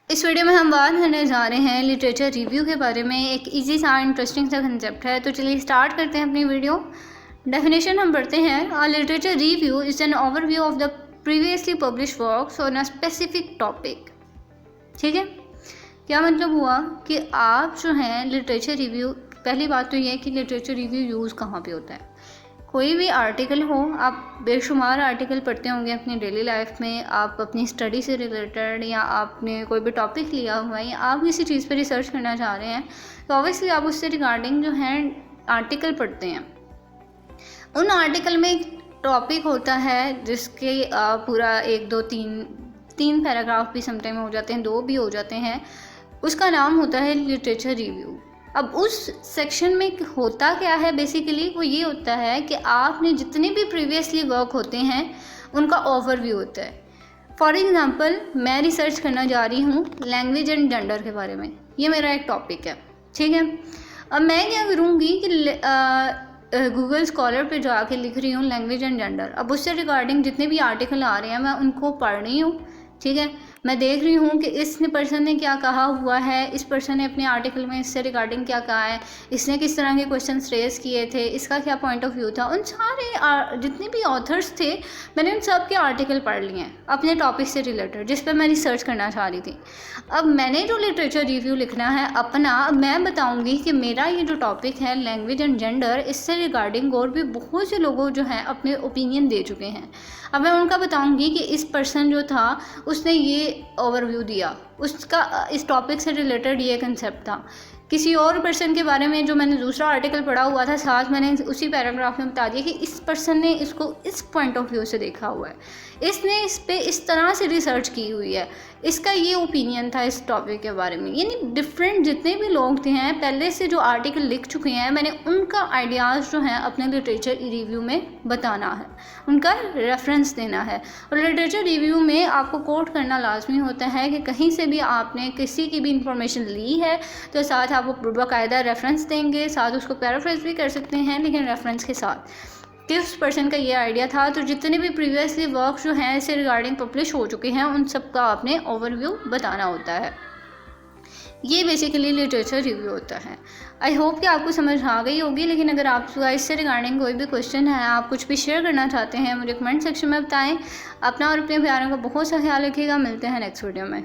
इस वीडियो में हम बात करने जा रहे हैं लिटरेचर रिव्यू के बारे में। एक इजी सा इंटरेस्टिंग सा कंसेप्ट है, तो चलिए स्टार्ट करते हैं अपनी वीडियो। डेफिनेशन हम पढ़ते हैं। अ literature review is an overview of the previously publish works on a specific topic. ठीक है, क्या मतलब हुआ कि आप जो हैं लिटरेचर रिव्यू, पहली बात तो ये है कि लिटरेचर रिव्यू यूज़ कहाँ पे होता है। कोई भी आर्टिकल हो, आप बेशुमार आर्टिकल पढ़ते होंगे अपनी डेली लाइफ में, आप अपनी स्टडी से रिलेटेड या आपने कोई भी टॉपिक लिया हुआ है या आप किसी चीज़ पर रिसर्च करना चाह रहे हैं, तो ऑब्वियसली आप उससे रिगार्डिंग जो है आर्टिकल पढ़ते हैं। उन आर्टिकल में एक टॉपिक होता है जिसके पूरा 1 2 3 पैराग्राफ भी समटाइम हो जाते हैं, 2 भी हो जाते हैं। उसका नाम होता है लिटरेचर रिव्यू। अब उस सेक्शन में होता क्या है बेसिकली, वो ये होता है कि आपने जितने भी प्रीवियसली वर्क होते हैं उनका ओवरव्यू होता है। फॉर एग्ज़ाम्पल, मैं रिसर्च करना जा रही हूँ लैंग्वेज एंड जेंडर के बारे में, ये मेरा एक टॉपिक है। ठीक है, अब मैं क्या करूँगी कि गूगल स्कॉलर पे जाके लिख रही हूँ लैंग्वेज एंड जेंडर। अब उससे रिगार्डिंग जितने भी आर्टिकल आ रहे हैं मैं उनको पढ़ रही हूँ। ठीक है, मैं देख रही हूँ कि इस पर्सन ने क्या कहा हुआ है, इस पर्सन ने अपने आर्टिकल में इससे रिगार्डिंग क्या कहा है, इसने किस तरह के क्वेश्चन रेज किए थे, इसका क्या पॉइंट ऑफ व्यू था। उन सारे जितने भी ऑथर्स थे मैंने उन सब के आर्टिकल पढ़ लिए हैं अपने टॉपिक से रिलेटेड जिस पर मैं रिसर्च करना चाह रही थी। अब मैंने जो लिटरेचर रिव्यू लिखना है अपना, मैं बताऊँगी कि मेरा ये जो टॉपिक है लैंग्वेज एंड जेंडर, इससे रिगार्डिंग और भी बहुत से लोगों जो हैं अपने ओपिनियन दे चुके हैं। अब मैं उनका बताऊंगी कि इस पर्सन जो था उसने ये ओवरव्यू दिया, उसका इस टॉपिक से रिलेटेड ये कंसेप्ट था। किसी और पर्सन के बारे में जो मैंने दूसरा आर्टिकल पढ़ा हुआ था, साथ मैंने उसी पैराग्राफ में बता दिया कि इस पर्सन ने इसको इस पॉइंट ऑफ व्यू से देखा हुआ है, इसने इस पे इस तरह से रिसर्च की हुई है, इसका ये ओपिनियन था इस टॉपिक के बारे में। यानी डिफरेंट जितने भी लोग थे हैं पहले से जो आर्टिकल लिख चुके हैं, मैंने उनका आइडियाज़ जो हैं अपने लिटरेचर रिव्यू में बताना है, उनका रेफरेंस देना है। और लिटरेचर रिव्यू में आपको कोट करना लाजमी होता है कि कहीं से भी आपने किसी की भी इंफॉर्मेशन ली है तो साथ आप बाकायदा रेफरेंस देंगे, साथ उसको पैराफ्रेज भी कर सकते हैं लेकिन रेफरेंस के साथ कि उस पर्सन का ये आइडिया था। तो जितने भी प्रीवियसली वर्क जो हैं इससे रिगार्डिंग पब्लिश हो चुके हैं उन सब का आपने ओवरव्यू बताना होता है। ये बेसिकली लिटरेचर रिव्यू होता है। आई होप कि आपको समझ आ गई होगी, लेकिन अगर आपका इससे रिगार्डिंग कोई भी क्वेश्चन है, आप कुछ भी शेयर करना चाहते हैं, मुझे कमेंट सेक्शन में बताएं। अपना और अपने प्यारों का बहुत सा ख्याल रखिएगा। मिलते हैं नेक्स्ट वीडियो में।